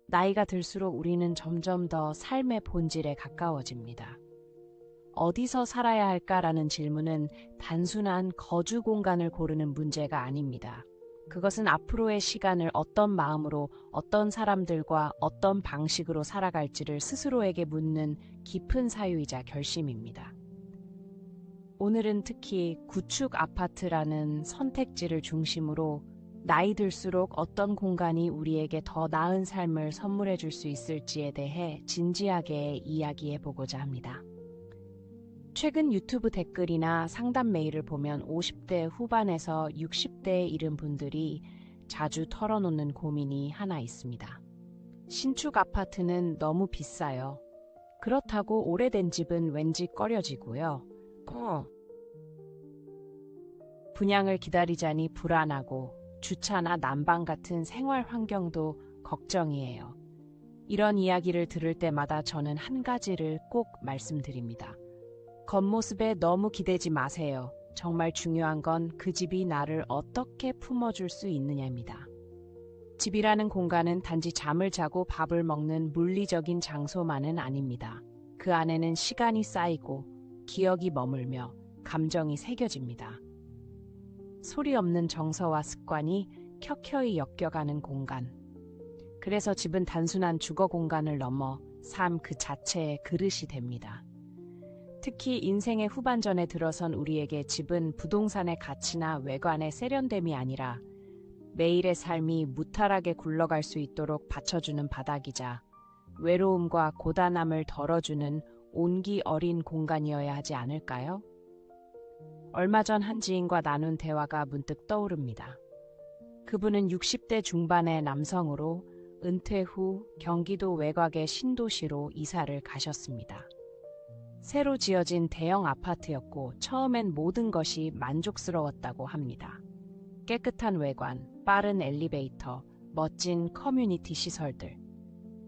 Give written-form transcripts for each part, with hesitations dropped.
나이가 들수록 우리는 점점 더 삶의 본질에 가까워집니다. 어디서 살아야 할까라는 질문은 단순한 거주 공간을 고르는 문제가 아닙니다. 그것은 앞으로의 시간을 어떤 마음으로, 어떤 사람들과 어떤 방식으로 살아갈지를 스스로에게 묻는 깊은 사유이자 결심입니다. 오늘은 특히 구축 아파트라는 선택지를 중심으로 나이 들수록 어떤 공간이 우리에게 더 나은 삶을 선물해 줄 수 있을지에 대해 진지하게 이야기해 보고자 합니다. 최근 유튜브 댓글이나 상담 메일을 보면 50대 후반에서 60대에 이른 분들이 자주 털어놓는 고민이 하나 있습니다. 신축 아파트는 너무 비싸요. 그렇다고 오래된 집은 왠지 꺼려지고요. 분양을 기다리자니 불안하고 주차나 난방 같은 생활 환경도 걱정이에요. 이런 이야기를 들을 때마다 저는 한 가지를 꼭 말씀드립니다. 겉모습에 너무 기대지 마세요. 정말 중요한 건 그 집이 나를 어떻게 품어줄 수 있느냐입니다. 집이라는 공간은 단지 잠을 자고 밥을 먹는 물리적인 장소만은 아닙니다. 그 안에는 시간이 쌓이고 기억이 머물며 감정이 새겨집니다. 소리 없는 정서와 습관이 켜켜이 엮여가는 공간. 그래서 집은 단순한 주거 공간을 넘어 삶 그 자체의 그릇이 됩니다. 특히 인생의 후반전에 들어선 우리에게 집은 부동산의 가치나 외관의 세련됨이 아니라 매일의 삶이 무탈하게 굴러갈 수 있도록 받쳐주는 바닥이자 외로움과 고단함을 덜어주는 온기 어린 공간이어야 하지 않을까요? 얼마 전 한 지인과 나눈 대화가 문득 떠오릅니다. 그분은 60대 중반의 남성으로 은퇴 후 경기도 외곽의 신도시로 이사를 가셨습니다. 새로 지어진 대형 아파트였고 처음엔 모든 것이 만족스러웠다고 합니다. 깨끗한 외관, 빠른 엘리베이터, 멋진 커뮤니티 시설들.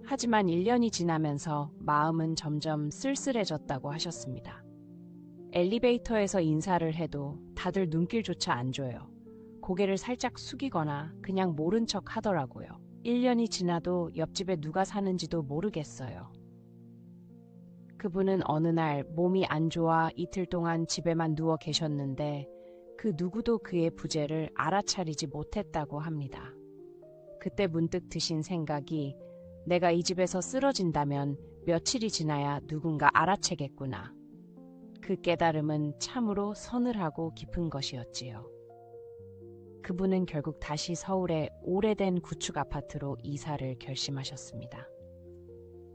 하지만 1년이 지나면서 마음은 점점 쓸쓸해졌다고 하셨습니다. 엘리베이터에서 인사를 해도 다들 눈길조차 안 줘요. 고개를 살짝 숙이거나 그냥 모른 척 하더라고요. 1년이 지나도 옆집에 누가 사는지도 모르겠어요. 그분은 어느 날 몸이 안 좋아 이틀 동안 집에만 누워 계셨는데 그 누구도 그의 부재를 알아차리지 못했다고 합니다. 그때 문득 드신 생각이 내가 이 집에서 쓰러진다면 며칠이 지나야 누군가 알아채겠구나. 그 깨달음은 참으로 서늘하고 깊은 것이었지요. 그분은 결국 다시 서울의 오래된 구축 아파트로 이사를 결심하셨습니다.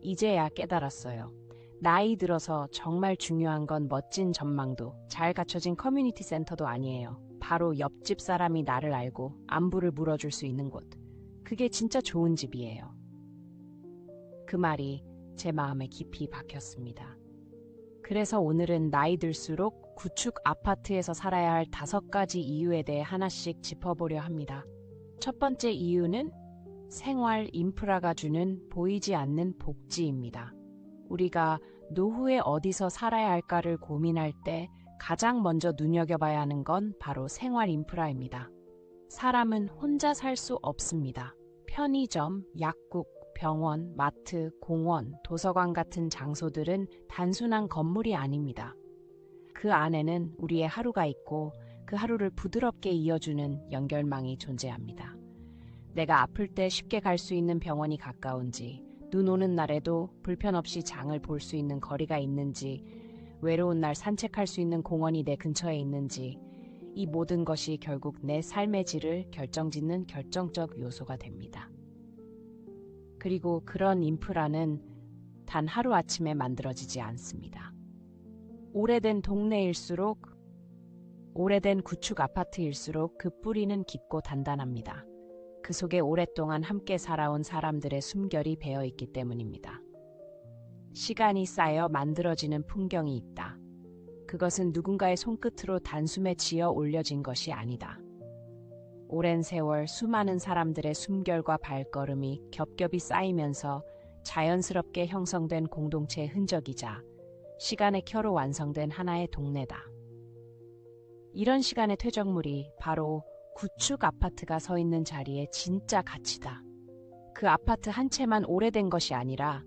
이제야 깨달았어요. 나이 들어서 정말 중요한 건 멋진 전망도, 잘 갖춰진 커뮤니티 센터도 아니에요. 바로 옆집 사람이 나를 알고 안부를 물어줄 수 있는 곳. 그게 진짜 좋은 집이에요. 그 말이 제 마음에 깊이 박혔습니다. 그래서 오늘은 나이 들수록 구축 아파트에서 살아야 할 5가지 이유에 대해 하나씩 짚어보려 합니다. 첫 번째 이유는 생활 인프라가 주는 보이지 않는 복지입니다. 우리가 노후에 어디서 살아야 할까를 고민할 때 가장 먼저 눈여겨봐야 하는 건 바로 생활 인프라입니다. 사람은 혼자 살 수 없습니다. 편의점, 약국, 병원, 마트, 공원, 도서관 같은 장소들은 단순한 건물이 아닙니다. 그 안에는 우리의 하루가 있고 그 하루를 부드럽게 이어주는 연결망이 존재합니다. 내가 아플 때 쉽게 갈 수 있는 병원이 가까운지, 눈 오는 날에도 불편 없이 장을 볼 수 있는 거리가 있는지, 외로운 날 산책할 수 있는 공원이 내 근처에 있는지, 이 모든 것이 결국 내 삶의 질을 결정짓는 결정적 요소가 됩니다. 그리고 그런 인프라는 단 하루아침에 만들어지지 않습니다. 오래된 동네일수록, 오래된 구축 아파트일수록 그 뿌리는 깊고 단단합니다. 그 속에 오랫동안 함께 살아온 사람들의 숨결이 배어있기 때문입니다. 시간이 쌓여 만들어지는 풍경이 있다. 그것은 누군가의 손끝으로 단숨에 지어 올려진 것이 아니다. 오랜 세월 수많은 사람들의 숨결과 발걸음이 겹겹이 쌓이면서 자연스럽게 형성된 공동체의 흔적이자 시간의 켜로 완성된 하나의 동네다. 이런 시간의 퇴적물이 바로 구축 아파트가 서 있는 자리의 진짜 가치다. 그 아파트 한 채만 오래된 것이 아니라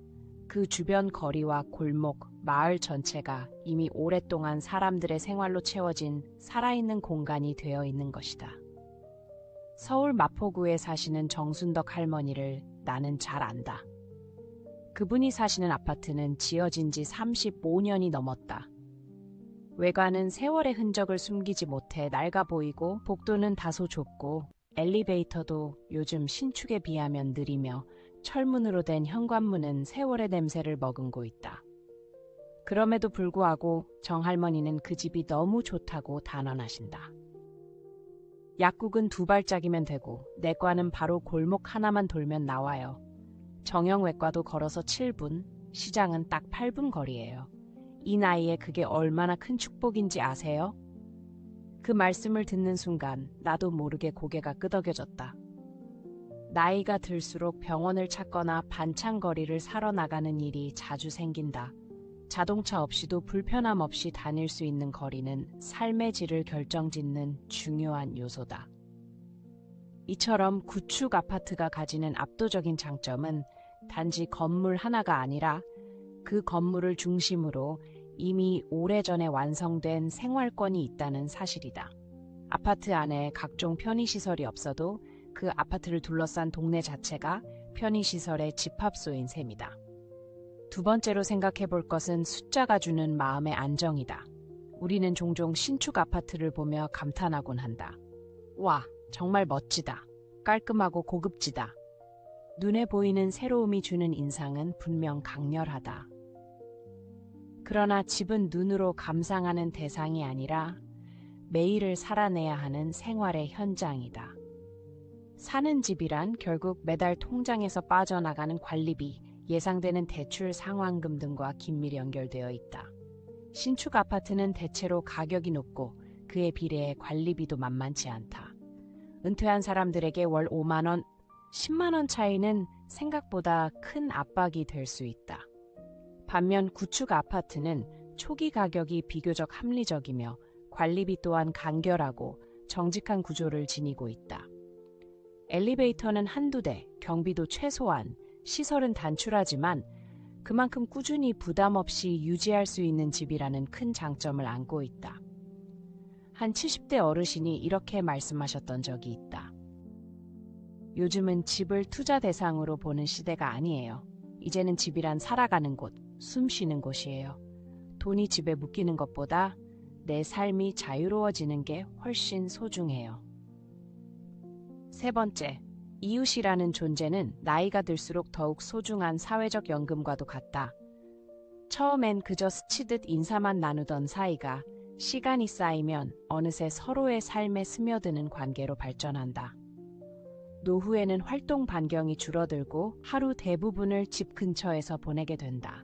그 주변 거리와 골목, 마을 전체가 이미 오랫동안 사람들의 생활로 채워진 살아있는 공간이 되어 있는 것이다. 서울 마포구에 사시는 정순덕 할머니를 나는 잘 안다. 그분이 사시는 아파트는 지어진 지 35년이 넘었다. 외관은 세월의 흔적을 숨기지 못해 낡아 보이고 복도는 다소 좁고 엘리베이터도 요즘 신축에 비하면 느리며 철문으로 된 현관문은 세월의 냄새를 머금고 있다. 그럼에도 불구하고 정할머니는 그 집이 너무 좋다고 단언하신다. 약국은 2발짝이면 되고 내과는 바로 골목 하나만 돌면 나와요. 정형외과도 걸어서 7분, 시장은 딱 8분 거리예요. 이 나이에 그게 얼마나 큰 축복인지 아세요? 그 말씀을 듣는 순간 나도 모르게 고개가 끄덕여졌다. 나이가 들수록 병원을 찾거나 반찬거리를 사러 나가는 일이 자주 생긴다. 자동차 없이도 불편함 없이 다닐 수 있는 거리는 삶의 질을 결정짓는 중요한 요소다. 이처럼 구축 아파트가 가지는 압도적인 장점은 단지 건물 하나가 아니라 그 건물을 중심으로 이미 오래전에 완성된 생활권이 있다는 사실이다. 아파트 안에 각종 편의시설이 없어도 그 아파트를 둘러싼 동네 자체가 편의시설의 집합소인 셈이다. 두 번째로 생각해 볼 것은 숫자가 주는 마음의 안정이다. 우리는 종종 신축 아파트를 보며 감탄하곤 한다. 와, 정말 멋지다. 깔끔하고 고급지다. 눈에 보이는 새로움이 주는 인상은 분명 강렬하다. 그러나 집은 눈으로 감상하는 대상이 아니라 매일을 살아내야 하는 생활의 현장이다. 사는 집이란 결국 매달 통장에서 빠져나가는 관리비, 예상되는 대출 상환금 등과 긴밀히 연결되어 있다. 신축 아파트는 대체로 가격이 높고 그에 비례해 관리비도 만만치 않다. 은퇴한 사람들에게 월 5만 원, 10만 원 차이는 생각보다 큰 압박이 될 수 있다. 반면 구축 아파트는 초기 가격이 비교적 합리적이며 관리비 또한 간결하고 정직한 구조를 지니고 있다. 엘리베이터는 한두 대, 경비도 최소한, 시설은 단출하지만 그만큼 꾸준히 부담 없이 유지할 수 있는 집이라는 큰 장점을 안고 있다. 한 70대 어르신이 이렇게 말씀하셨던 적이 있다. 요즘은 집을 투자 대상으로 보는 시대가 아니에요. 이제는 집이란 살아가는 곳, 숨 쉬는 곳이에요. 돈이 집에 묶이는 것보다 내 삶이 자유로워지는 게 훨씬 소중해요. 세 번째, 이웃이라는 존재는 나이가 들수록 더욱 소중한 사회적 연금과도 같다. 처음엔 그저 스치듯 인사만 나누던 사이가 시간이 쌓이면 어느새 서로의 삶에 스며드는 관계로 발전한다. 노후에는 활동 반경이 줄어들고 하루 대부분을 집 근처에서 보내게 된다.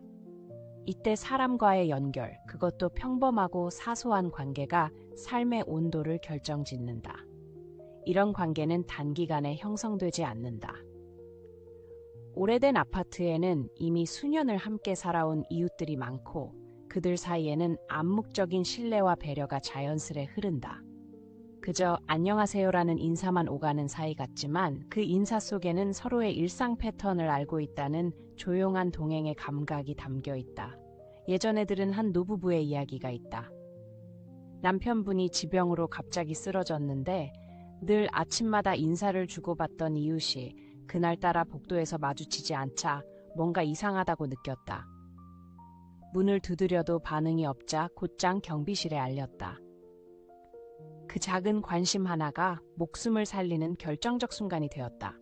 이때 사람과의 연결, 그것도 평범하고 사소한 관계가 삶의 온도를 결정짓는다. 이런 관계는 단기간에 형성되지 않는다. 오래된 아파트에는 이미 수년을 함께 살아온 이웃들이 많고 그들 사이에는 암묵적인 신뢰와 배려가 자연스레 흐른다. 그저 안녕하세요라는 인사만 오가는 사이 같지만 그 인사 속에는 서로의 일상 패턴을 알고 있다는 조용한 동행의 감각이 담겨 있다. 예전에 들은 한 노부부의 이야기가 있다. 남편분이 지병으로 갑자기 쓰러졌는데 늘 아침마다 인사를 주고받던 이웃이 그날따라 복도에서 마주치지 않자 뭔가 이상하다고 느꼈다. 문을 두드려도 반응이 없자 곧장 경비실에 알렸다. 그 작은 관심 하나가 목숨을 살리는 결정적 순간이 되었다.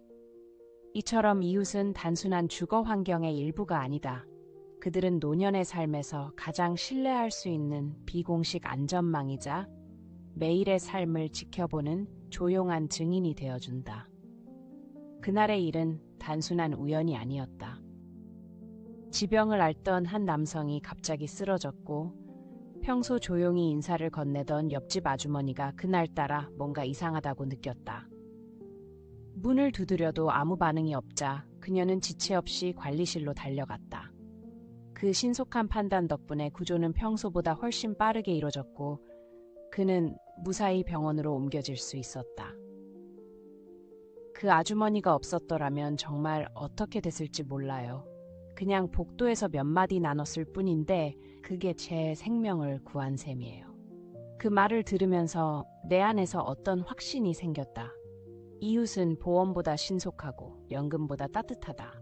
이처럼 이웃은 단순한 주거 환경의 일부가 아니다. 그들은 노년의 삶에서 가장 신뢰할 수 있는 비공식 안전망이자 매일의 삶을 지켜보는 조용한 증인이 되어준다. 그날의 일은 단순한 우연이 아니었다. 지병을 앓던 한 남성이 갑자기 쓰러졌고 평소 조용히 인사를 건네던 옆집 아주머니가 그날따라 뭔가 이상하다고 느꼈다. 문을 두드려도 아무 반응이 없자 그녀는 지체 없이 관리실로 달려갔다. 그 신속한 판단 덕분에 구조는 평소보다 훨씬 빠르게 이뤄졌고 그는 무사히 병원으로 옮겨질 수 있었다. 그 아주머니가 없었더라면 정말 어떻게 됐을지 몰라요. 그냥 복도에서 몇 마디 나눴을 뿐인데 그게 제 생명을 구한 셈이에요. 그 말을 들으면서 내 안에서 어떤 확신이 생겼다. 이웃은 보험보다 신속하고 연금보다 따뜻하다.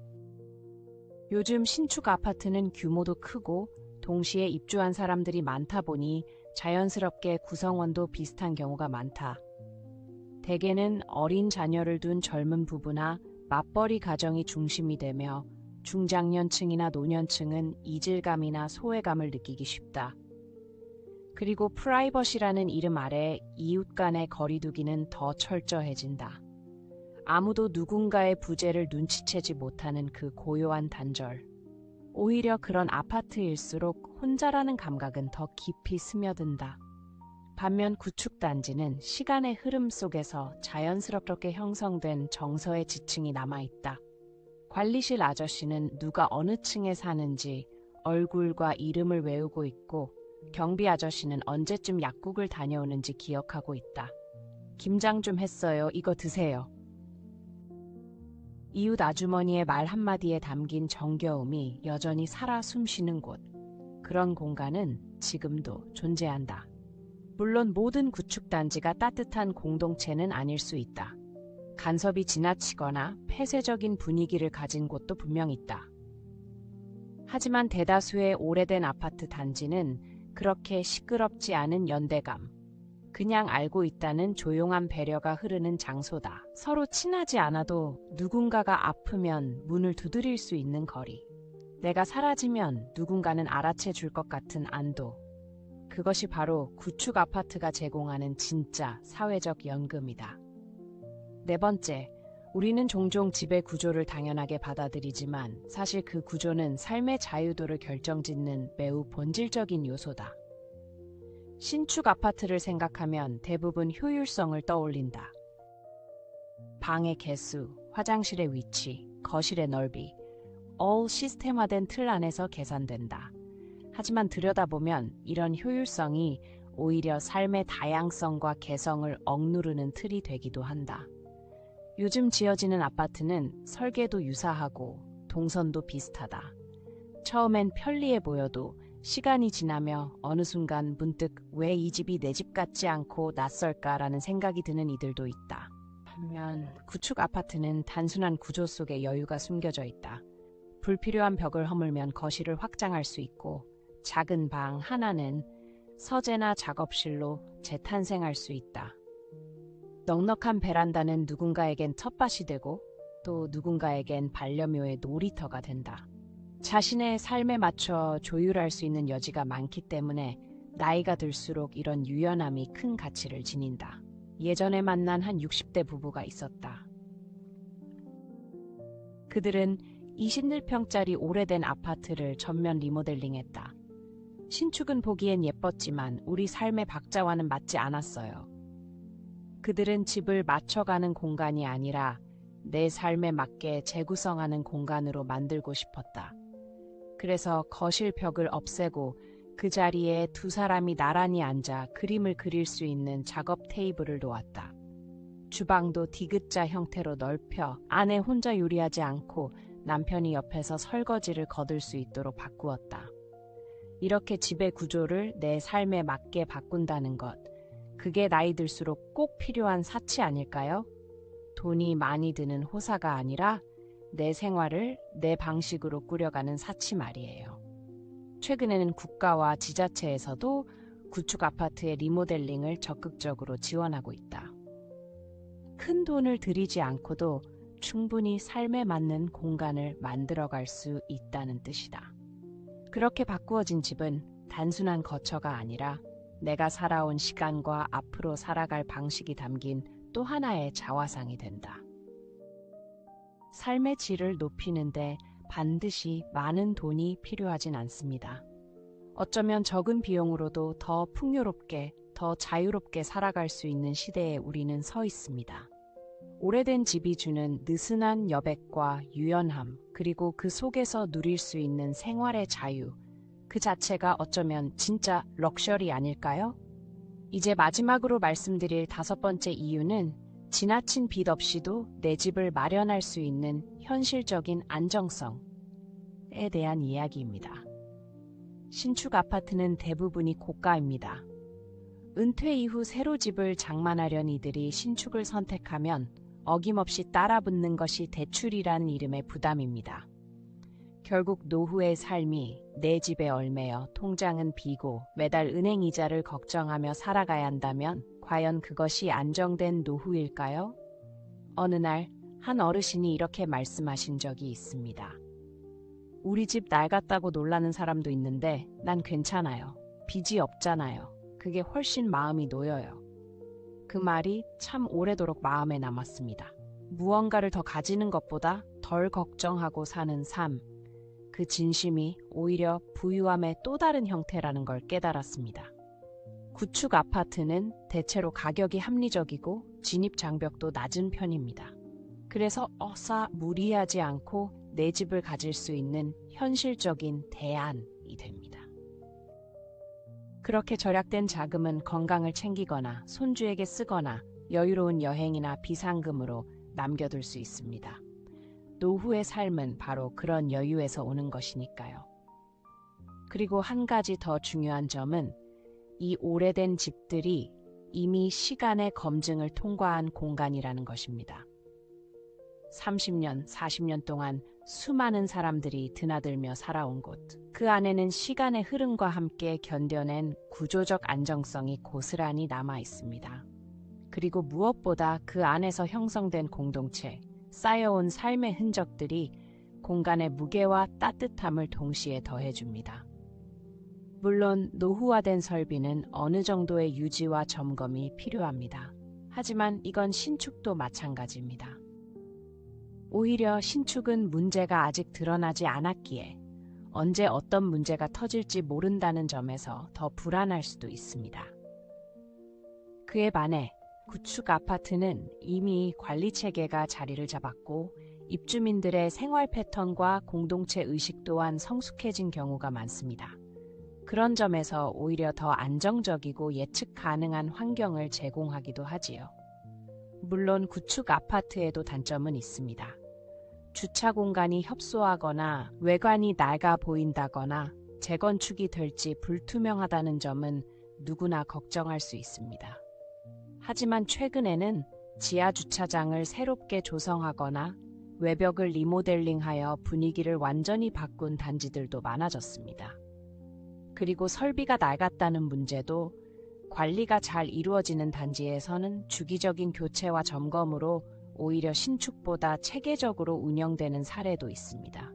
요즘 신축 아파트는 규모도 크고 동시에 입주한 사람들이 많다 보니 자연스럽게 구성원도 비슷한 경우가 많다. 대개는 어린 자녀를 둔 젊은 부부나 맞벌이 가정이 중심이 되며 중장년층이나 노년층은 이질감이나 소외감을 느끼기 쉽다. 그리고 프라이버시라는 이름 아래 이웃 간의 거리두기는 더 철저해진다. 아무도 누군가의 부재를 눈치채지 못하는 그 고요한 단절. 오히려 그런 아파트일수록 혼자라는 감각은 더 깊이 스며든다. 반면 구축단지는 시간의 흐름 속에서 자연스럽게 형성된 정서의 지층이 남아있다. 관리실 아저씨는 누가 어느 층에 사는지 얼굴과 이름을 외우고 있고 경비 아저씨는 언제쯤 약국을 다녀오는지 기억하고 있다. 김장 좀 했어요. 이거 드세요. 이웃 아주머니의 말 한마디에 담긴 정겨움이 여전히 살아 숨쉬는 곳. 그런 공간은 지금도 존재한다. 물론 모든 구축단지가 따뜻한 공동체는 아닐 수 있다. 간섭이 지나치거나 폐쇄적인 분위기를 가진 곳도 분명 있다. 하지만 대다수의 오래된 아파트 단지는 그렇게 시끄럽지 않은 연대감, 그냥 알고 있다는 조용한 배려가 흐르는 장소다. 서로 친하지 않아도 누군가가 아프면 문을 두드릴 수 있는 거리. 내가 사라지면 누군가는 알아채 줄 것 같은 안도. 그것이 바로 구축 아파트가 제공하는 진짜 사회적 연금이다. 네 번째, 우리는 종종 지배 구조를 당연하게 받아들이지만 사실 그 구조는 삶의 자유도를 결정짓는 매우 본질적인 요소다. 신축 아파트를 생각하면 대부분 효율성을 떠올린다. 방의 개수, 화장실의 위치, 거실의 넓이, all 시스템화된 틀 안에서 계산된다. 하지만 들여다보면 이런 효율성이 오히려 삶의 다양성과 개성을 억누르는 틀이 되기도 한다. 요즘 지어지는 아파트는 설계도 유사하고 동선도 비슷하다. 처음엔 편리해 보여도 시간이 지나며 어느 순간 문득 왜 이 집이 내 집 같지 않고 낯설까라는 생각이 드는 이들도 있다. 반면 구축 아파트는 단순한 구조 속에 여유가 숨겨져 있다. 불필요한 벽을 허물면 거실을 확장할 수 있고 작은 방 하나는 서재나 작업실로 재탄생할 수 있다. 넉넉한 베란다는 누군가에겐 텃밭이 되고 또 누군가에겐 반려묘의 놀이터가 된다. 자신의 삶에 맞춰 조율할 수 있는 여지가 많기 때문에 나이가 들수록 이런 유연함이 큰 가치를 지닌다. 예전에 만난 한 60대 부부가 있었다. 그들은 21평짜리 오래된 아파트를 전면 리모델링했다. 신축은 보기엔 예뻤지만 우리 삶의 박자와는 맞지 않았어요. 그들은 집을 맞춰가는 공간이 아니라 내 삶에 맞게 재구성하는 공간으로 만들고 싶었다. 그래서 거실 벽을 없애고 그 자리에 두 사람이 나란히 앉아 그림을 그릴 수 있는 작업 테이블을 놓았다. 주방도 디귿자 형태로 넓혀 아내 혼자 요리하지 않고 남편이 옆에서 설거지를 거들 수 있도록 바꾸었다. 이렇게 집의 구조를 내 삶에 맞게 바꾼다는 것, 그게 나이 들수록 꼭 필요한 사치 아닐까요? 돈이 많이 드는 호사가 아니라 내 생활을 내 방식으로 꾸려가는 사치 말이에요. 최근에는 국가와 지자체에서도 구축 아파트의 리모델링을 적극적으로 지원하고 있다. 큰 돈을 들이지 않고도 충분히 삶에 맞는 공간을 만들어갈 수 있다는 뜻이다. 그렇게 바꾸어진 집은 단순한 거처가 아니라 내가 살아온 시간과 앞으로 살아갈 방식이 담긴 또 하나의 자화상이 된다. 삶의 질을 높이는데 반드시 많은 돈이 필요하진 않습니다. 어쩌면 적은 비용으로도 더 풍요롭게, 더 자유롭게 살아갈 수 있는 시대에 우리는 서 있습니다. 오래된 집이 주는 느슨한 여백과 유연함, 그리고 그 속에서 누릴 수 있는 생활의 자유, 그 자체가 어쩌면 진짜 럭셔리 아닐까요? 이제 마지막으로 말씀드릴 다섯 번째 이유는 지나친 빚 없이도 내 집을 마련할 수 있는 현실적인 안정성에 대한 이야기입니다. 신축 아파트는 대부분이 고가입니다. 은퇴 이후 새로 집을 장만하려는 이들이 신축을 선택하면 어김없이 따라붙는 것이 대출이란 이름의 부담입니다. 결국 노후의 삶이 내 집에 얽매여 통장은 비고 매달 은행 이자를 걱정하며 살아가야 한다면 과연 그것이 안정된 노후일까요? 어느 날 한 어르신이 이렇게 말씀하신 적이 있습니다. 우리 집 낡았다고 놀라는 사람도 있는데 난 괜찮아요. 빚이 없잖아요. 그게 훨씬 마음이 놓여요. 그 말이 참 오래도록 마음에 남았습니다. 무언가를 더 가지는 것보다 덜 걱정하고 사는 삶. 그 진심이 오히려 부유함의 또 다른 형태라는 걸 깨달았습니다. 구축 아파트는 대체로 가격이 합리적이고 진입 장벽도 낮은 편입니다. 그래서 무리하지 않고 내 집을 가질 수 있는 현실적인 대안이 됩니다. 그렇게 절약된 자금은 건강을 챙기거나 손주에게 쓰거나 여유로운 여행이나 비상금으로 남겨둘 수 있습니다. 노후의 삶은 바로 그런 여유에서 오는 것이니까요. 그리고 한 가지 더 중요한 점은 이 오래된 집들이 이미 시간의 검증을 통과한 공간이라는 것입니다. 30년, 40년 동안 수많은 사람들이 드나들며 살아온 곳. 그 안에는 시간의 흐름과 함께 견뎌낸 구조적 안정성이 고스란히 남아 있습니다. 그리고 무엇보다 그 안에서 형성된 공동체, 쌓여온 삶의 흔적들이 공간의 무게와 따뜻함을 동시에 더해줍니다. 물론 노후화된 설비는 어느 정도의 유지와 점검이 필요합니다. 하지만 이건 신축도 마찬가지입니다. 오히려 신축은 문제가 아직 드러나지 않았기에 언제 어떤 문제가 터질지 모른다는 점에서 더 불안할 수도 있습니다. 그에 반해 구축 아파트는 이미 관리 체계가 자리를 잡았고 입주민들의 생활 패턴과 공동체 의식 또한 성숙해진 경우가 많습니다. 그런 점에서 오히려 더 안정적이고 예측 가능한 환경을 제공하기도 하지요. 물론 구축 아파트에도 단점은 있습니다. 주차 공간이 협소하거나 외관이 낡아 보인다거나 재건축이 될지 불투명하다는 점은 누구나 걱정할 수 있습니다. 하지만 최근에는 지하 주차장을 새롭게 조성하거나 외벽을 리모델링하여 분위기를 완전히 바꾼 단지들도 많아졌습니다. 그리고 설비가 낡았다는 문제도 관리가 잘 이루어지는 단지에서는 주기적인 교체와 점검으로 오히려 신축보다 체계적으로 운영되는 사례도 있습니다.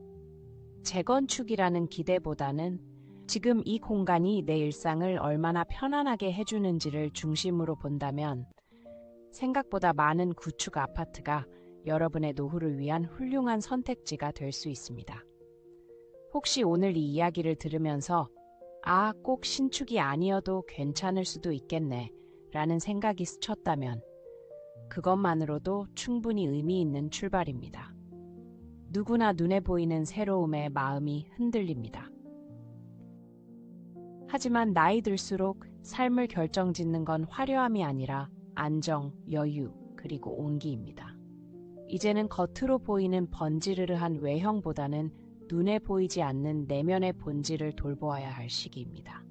재건축이라는 기대보다는 지금 이 공간이 내 일상을 얼마나 편안하게 해주는지를 중심으로 본다면 생각보다 많은 구축 아파트가 여러분의 노후를 위한 훌륭한 선택지가 될 수 있습니다. 혹시 오늘 이 이야기를 들으면서 꼭 신축이 아니어도 괜찮을 수도 있겠네 라는 생각이 스쳤다면 그것만으로도 충분히 의미 있는 출발입니다. 누구나 눈에 보이는 새로움에 마음이 흔들립니다. 하지만 나이 들수록 삶을 결정짓는 건 화려함이 아니라 안정, 여유, 그리고 온기입니다. 이제는 겉으로 보이는 번지르르한 외형보다는 눈에 보이지 않는 내면의 본질을 돌보아야 할 시기입니다.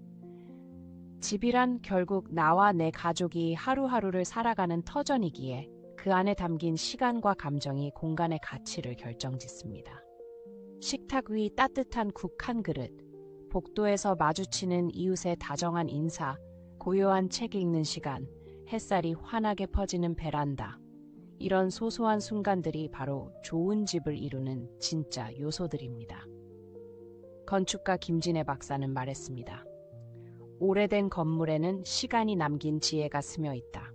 집이란 결국 나와 내 가족이 하루하루를 살아가는 터전이기에 그 안에 담긴 시간과 감정이 공간의 가치를 결정짓습니다. 식탁 위 따뜻한 국 한 그릇, 복도에서 마주치는 이웃의 다정한 인사, 고요한 책 읽는 시간, 햇살이 환하게 퍼지는 베란다. 이런 소소한 순간들이 바로 좋은 집을 이루는 진짜 요소들입니다. 건축가 김진애 박사는 말했습니다. 오래된 건물에는 시간이 남긴 지혜가 스며 있다.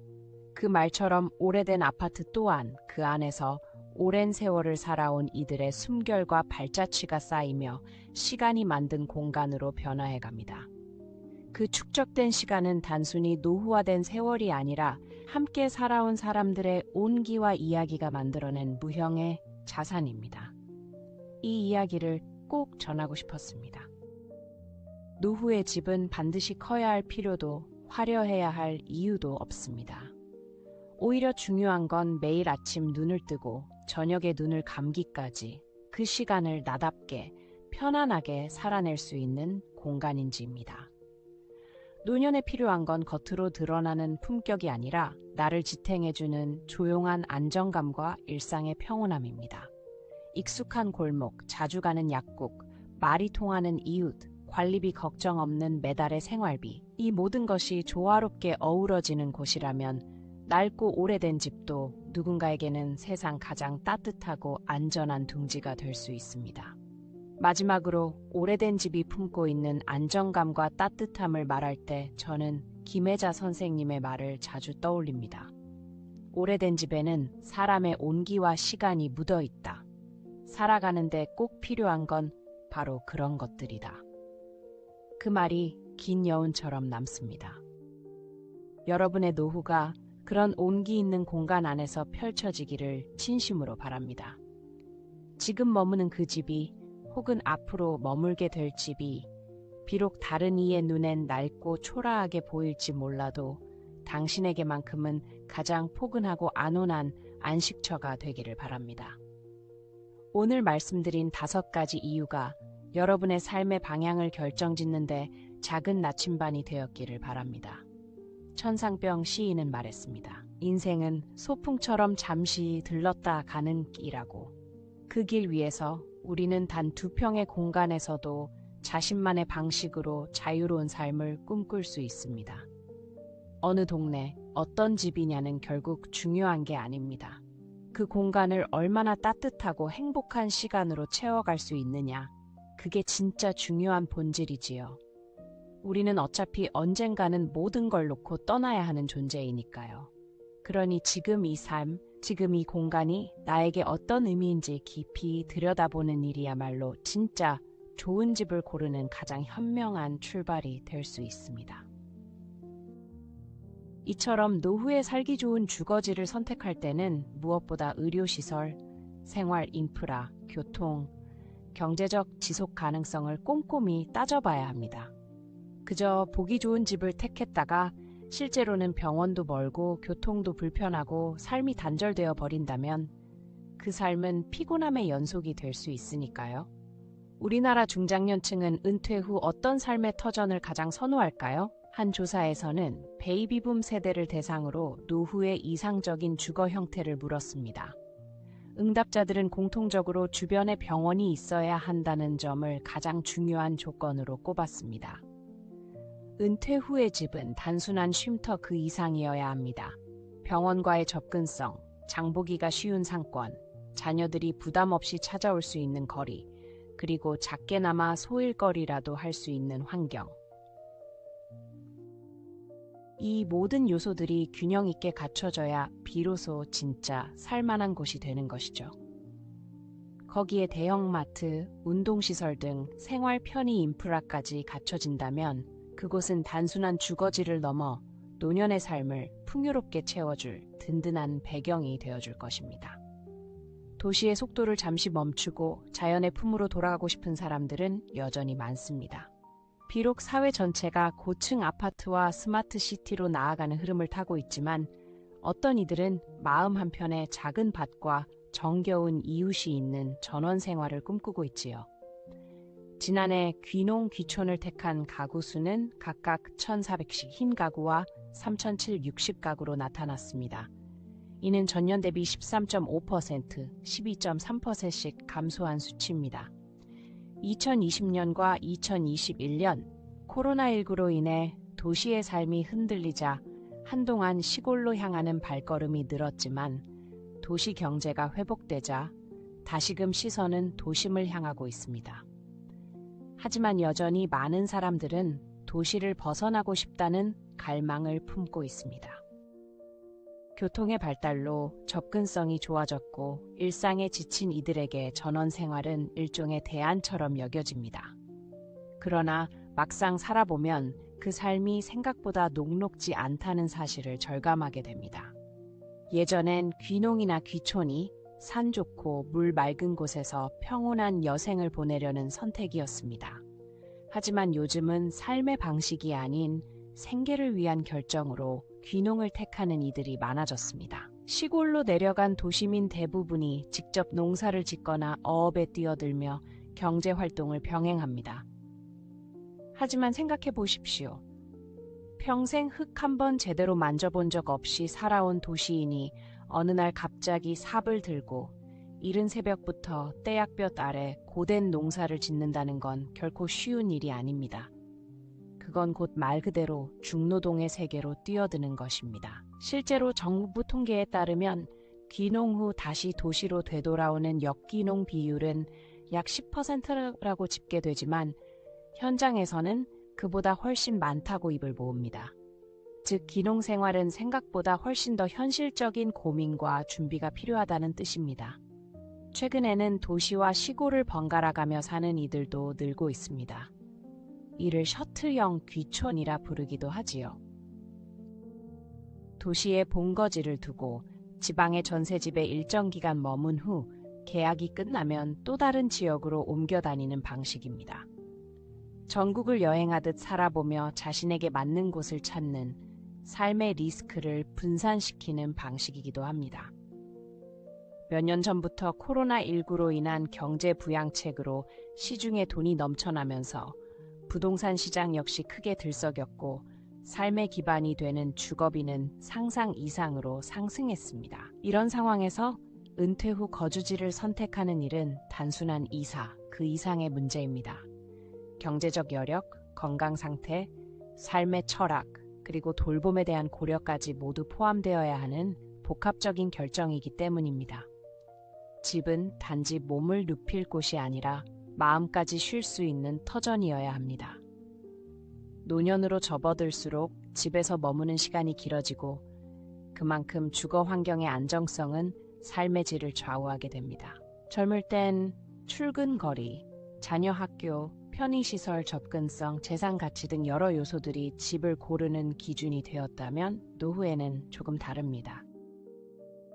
그 말처럼 오래된 아파트 또한 그 안에서 오랜 세월을 살아온 이들의 숨결과 발자취가 쌓이며 시간이 만든 공간으로 변화해갑니다. 그 축적된 시간은 단순히 노후화된 세월이 아니라 함께 살아온 사람들의 온기와 이야기가 만들어낸 무형의 자산입니다. 이 이야기를 꼭 전하고 싶었습니다. 노후의 집은 반드시 커야 할 필요도 화려해야 할 이유도 없습니다. 오히려 중요한 건 매일 아침 눈을 뜨고 저녁에 눈을 감기까지 그 시간을 나답게 편안하게 살아낼 수 있는 공간인지입니다. 노년에 필요한 건 겉으로 드러나는 품격이 아니라 나를 지탱해주는 조용한 안정감과 일상의 평온함입니다. 익숙한 골목, 자주 가는 약국, 말이 통하는 이웃, 관리비 걱정 없는 매달의 생활비, 이 모든 것이 조화롭게 어우러지는 곳이라면 낡고 오래된 집도 누군가에게는 세상 가장 따뜻하고 안전한 둥지가 될 수 있습니다. 마지막으로 오래된 집이 품고 있는 안정감과 따뜻함을 말할 때 저는 김혜자 선생님의 말을 자주 떠올립니다. 오래된 집에는 사람의 온기와 시간이 묻어 있다. 살아가는데 꼭 필요한 건 바로 그런 것들이다. 그 말이 긴 여운처럼 남습니다. 여러분의 노후가 그런 온기 있는 공간 안에서 펼쳐지기를 진심으로 바랍니다. 지금 머무는 그 집이 혹은 앞으로 머물게 될 집이 비록 다른 이의 눈엔 낡고 초라하게 보일지 몰라도 당신에게만큼은 가장 포근하고 안온한 안식처가 되기를 바랍니다. 오늘 말씀드린 5가지 이유가 여러분의 삶의 방향을 결정짓는데 작은 나침반이 되었기를 바랍니다. 천상병 시인은 말했습니다. 인생은 소풍처럼 잠시 들렀다 가는 길이라고. 그 길 위에서 우리는 단 2평의 공간에서도 자신만의 방식으로 자유로운 삶을 꿈꿀 수 있습니다. 어느 동네, 어떤 집이냐는 결국 중요한 게 아닙니다. 그 공간을 얼마나 따뜻하고 행복한 시간으로 채워갈 수 있느냐, 그게 진짜 중요한 본질이지요. 우리는 어차피 언젠가는 모든 걸 놓고 떠나야 하는 존재이니까요. 그러니 지금 이 삶, 지금 이 공간이 나에게 어떤 의미인지 깊이 들여다보는 일이야말로 진짜 좋은 집을 고르는 가장 현명한 출발이 될 수 있습니다. 이처럼 노후에 살기 좋은 주거지를 선택할 때는 무엇보다 의료시설, 생활 인프라, 교통, 경제적 지속 가능성을 꼼꼼히 따져봐야 합니다. 그저 보기 좋은 집을 택했다가 실제로는 병원도 멀고 교통도 불편하고 삶이 단절되어 버린다면 그 삶은 피곤함의 연속이 될 수 있으니까요. 우리나라 중장년층은 은퇴 후 어떤 삶의 터전을 가장 선호할까요? 한 조사에서는 베이비붐 세대를 대상으로 노후의 이상적인 주거 형태를 물었습니다. 응답자들은 공통적으로 주변에 병원이 있어야 한다는 점을 가장 중요한 조건으로 꼽았습니다. 은퇴 후의 집은 단순한 쉼터 그 이상이어야 합니다. 병원과의 접근성, 장보기가 쉬운 상권, 자녀들이 부담 없이 찾아올 수 있는 거리, 그리고 작게나마 소일거리라도 할 수 있는 환경. 이 모든 요소들이 균형 있게 갖춰져야 비로소 진짜 살만한 곳이 되는 것이죠. 거기에 대형마트, 운동시설 등 생활 편의 인프라까지 갖춰진다면 그곳은 단순한 주거지를 넘어 노년의 삶을 풍요롭게 채워줄 든든한 배경이 되어줄 것입니다. 도시의 속도를 잠시 멈추고 자연의 품으로 돌아가고 싶은 사람들은 여전히 많습니다. 비록 사회 전체가 고층 아파트와 스마트 시티로 나아가는 흐름을 타고 있지만 어떤 이들은 마음 한편에 작은 밭과 정겨운 이웃이 있는 전원 생활을 꿈꾸고 있지요. 지난해 귀농 귀촌을 택한 가구 수는 각각 1,400씩 흰 가구와 3,760가구로 나타났습니다. 이는 전년 대비 13.5%, 12.3%씩 감소한 수치입니다. 2020년과 2021년 코로나19로 인해 도시의 삶이 흔들리자 한동안 시골로 향하는 발걸음이 늘었지만 도시 경제가 회복되자 다시금 시선은 도심을 향하고 있습니다. 하지만 여전히 많은 사람들은 도시를 벗어나고 싶다는 갈망을 품고 있습니다. 교통의 발달로 접근성이 좋아졌고 일상에 지친 이들에게 전원 생활은 일종의 대안처럼 여겨집니다. 그러나 막상 살아보면 그 삶이 생각보다 녹록지 않다는 사실을 절감하게 됩니다. 예전엔 귀농이나 귀촌이 산 좋고 물 맑은 곳에서 평온한 여생을 보내려는 선택이었습니다. 하지만 요즘은 삶의 방식이 아닌 생계를 위한 결정으로 귀농을 택하는 이들이 많아졌습니다. 시골로 내려간 도시민 대부분이 직접 농사를 짓거나 어업에 뛰어들며 경제 활동을 병행합니다. 하지만 생각해 보십시오. 평생 흙 한 번 제대로 만져본 적 없이 살아온 도시인이 어느 날 갑자기 삽을 들고 이른 새벽부터 떼약볕 아래 고된 농사를 짓는다는 건 결코 쉬운 일이 아닙니다. 그건 곧 말 그대로 중노동의 세계로 뛰어드는 것입니다. 실제로 정부 통계에 따르면 귀농 후 다시 도시로 되돌아오는 역귀농 비율은 약 10%라고 집계되지만 현장에서는 그보다 훨씬 많다고 입을 모읍니다. 즉, 귀농 생활은 생각보다 훨씬 더 현실적인 고민과 준비가 필요하다는 뜻입니다. 최근에는 도시와 시골을 번갈아가며 사는 이들도 늘고 있습니다. 이를 셔틀형 귀촌이라 부르기도 하지요. 도시에 본거지를 두고 지방의 전세집에 일정 기간 머문 후 계약이 끝나면 또 다른 지역으로 옮겨 다니는 방식입니다. 전국을 여행하듯 살아보며 자신에게 맞는 곳을 찾는 삶의 리스크를 분산시키는 방식이기도 합니다. 몇 년 전부터 코로나19로 인한 경제 부양책으로 시중에 돈이 넘쳐나면서 부동산 시장 역시 크게 들썩였고 삶의 기반이 되는 주거비는 상상 이상으로 상승했습니다. 이런 상황에서 은퇴 후 거주지를 선택하는 일은 단순한 이사, 그 이상의 문제입니다. 경제적 여력, 건강 상태, 삶의 철학, 그리고 돌봄에 대한 고려까지 모두 포함되어야 하는 복합적인 결정이기 때문입니다. 집은 단지 몸을 눕힐 곳이 아니라 마음까지 쉴 수 있는 터전이어야 합니다. 노년으로 접어들수록 집에서 머무는 시간이 길어지고 그만큼 주거 환경의 안정성은 삶의 질을 좌우하게 됩니다. 젊을 땐 출근 거리, 자녀 학교, 편의시설 접근성, 재산 가치 등 여러 요소들이 집을 고르는 기준이 되었다면 노후에는 조금 다릅니다.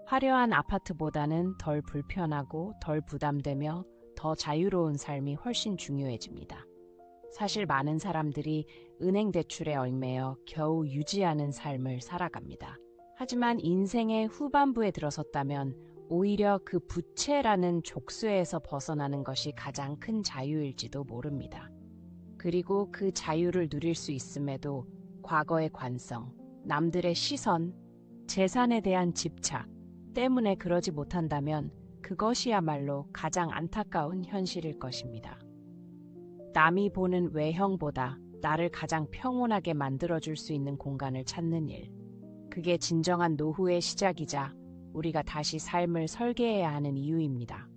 화려한 아파트보다는 덜 불편하고 덜 부담되며 더 자유로운 삶이 훨씬 중요해집니다. 사실 많은 사람들이 은행 대출에 얽매여 겨우 유지하는 삶을 살아갑니다. 하지만 인생의 후반부에 들어섰다면 오히려 그 부채라는 족쇄에서 벗어나는 것이 가장 큰 자유일지도 모릅니다. 그리고 그 자유를 누릴 수 있음에도 과거의 관성, 남들의 시선, 재산에 대한 집착 때문에 그러지 못한다면 그것이야말로 가장 안타까운 현실일 것입니다. 남이 보는 외형보다 나를 가장 평온하게 만들어줄 수 있는 공간을 찾는 일. 그게 진정한 노후의 시작이자 우리가 다시 삶을 설계해야 하는 이유입니다.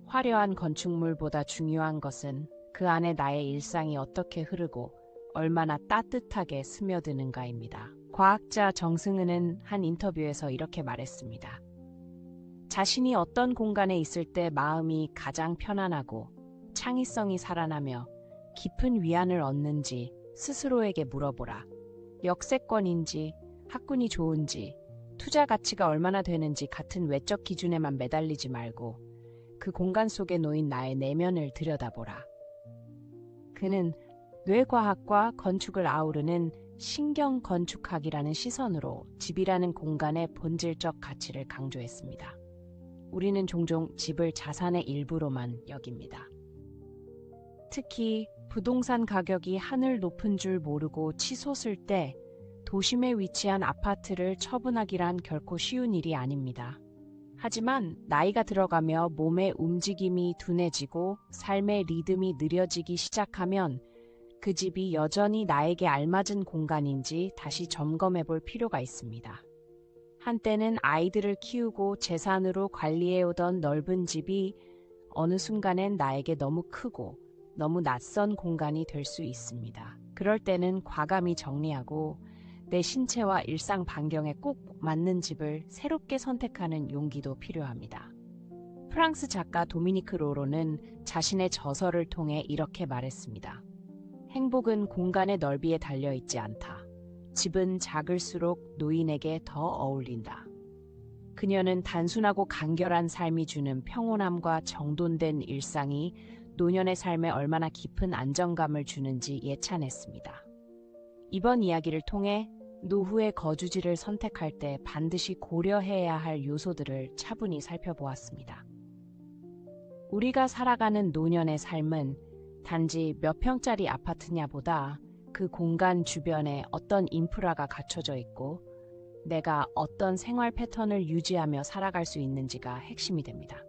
화려한 건축물보다 중요한 것은 그 안에 나의 일상이 어떻게 흐르고 얼마나 따뜻하게 스며드는가입니다. 과학자 정승은은 한 인터뷰에서 이렇게 말했습니다. 자신이 어떤 공간에 있을 때 마음이 가장 편안하고 창의성이 살아나며 깊은 위안을 얻는지 스스로에게 물어보라. 역세권인지, 학군이 좋은지, 투자 가치가 얼마나 되는지 같은 외적 기준에만 매달리지 말고 그 공간 속에 놓인 나의 내면을 들여다보라. 그는 뇌과학과 건축을 아우르는 신경건축학이라는 시선으로 집이라는 공간의 본질적 가치를 강조했습니다. 우리는 종종 집을 자산의 일부로만 여깁니다. 특히 부동산 가격이 하늘 높은 줄 모르고 치솟을 때 도심에 위치한 아파트를 처분하기란 결코 쉬운 일이 아닙니다. 하지만 나이가 들어가며 몸의 움직임이 둔해지고 삶의 리듬이 느려지기 시작하면 그 집이 여전히 나에게 알맞은 공간인지 다시 점검해 볼 필요가 있습니다. 한때는 아이들을 키우고 재산으로 관리해오던 넓은 집이 어느 순간엔 나에게 너무 크고 너무 낯선 공간이 될 수 있습니다. 그럴 때는 과감히 정리하고 내 신체와 일상 반경에 꼭 맞는 집을 새롭게 선택하는 용기도 필요합니다. 프랑스 작가 도미니크 로로는 자신의 저서를 통해 이렇게 말했습니다. 행복은 공간의 넓이에 달려있지 않다. 집은 작을수록 노인에게 더 어울린다. 그녀는 단순하고 간결한 삶이 주는 평온함과 정돈된 일상이 노년의 삶에 얼마나 깊은 안정감을 주는지 예찬했습니다. 이번 이야기를 통해 노후의 거주지를 선택할 때 반드시 고려해야 할 요소들을 차분히 살펴보았습니다. 우리가 살아가는 노년의 삶은 단지 몇 평짜리 아파트냐보다 그 공간 주변에 어떤 인프라가 갖춰져 있고 내가 어떤 생활 패턴을 유지하며 살아갈 수 있는지가 핵심이 됩니다.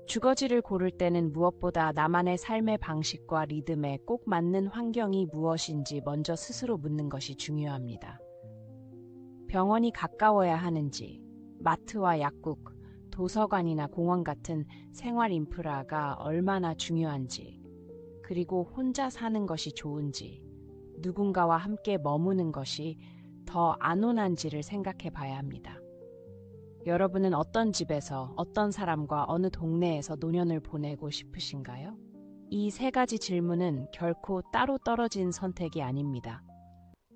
주거지를 고를 때는 무엇보다 나만의 삶의 방식과 리듬에 꼭 맞는 환경이 무엇인지 먼저 스스로 묻는 것이 중요합니다. 병원이 가까워야 하는지, 마트와 약국, 도서관이나 공원 같은 생활 인프라가 얼마나 중요한지, 그리고 혼자 사는 것이 좋은지, 누군가와 함께 머무는 것이 더 안온한지를 생각해 봐야 합니다. 여러분은 어떤 집에서 어떤 사람과 어느 동네에서 노년을 보내고 싶으신가요? 이 세 가지 질문은 결코 따로 떨어진 선택이 아닙니다.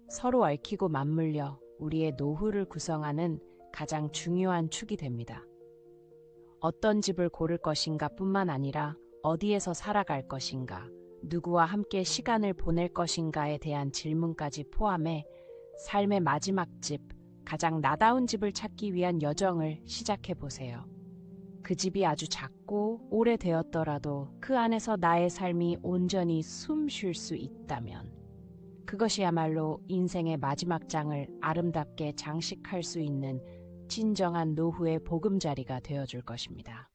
서로 얽히고 맞물려 우리의 노후를 구성하는 가장 중요한 축이 됩니다. 어떤 집을 고를 것인가 뿐만 아니라 어디에서 살아갈 것인가, 누구와 함께 시간을 보낼 것인가에 대한 질문까지 포함해 삶의 마지막 집, 가장 나다운 집을 찾기 위한 여정을 시작해 보세요. 그 집이 아주 작고 오래되었더라도 그 안에서 나의 삶이 온전히 숨 쉴 수 있다면 그것이야말로 인생의 마지막 장을 아름답게 장식할 수 있는 진정한 노후의 보금자리가 되어줄 것입니다.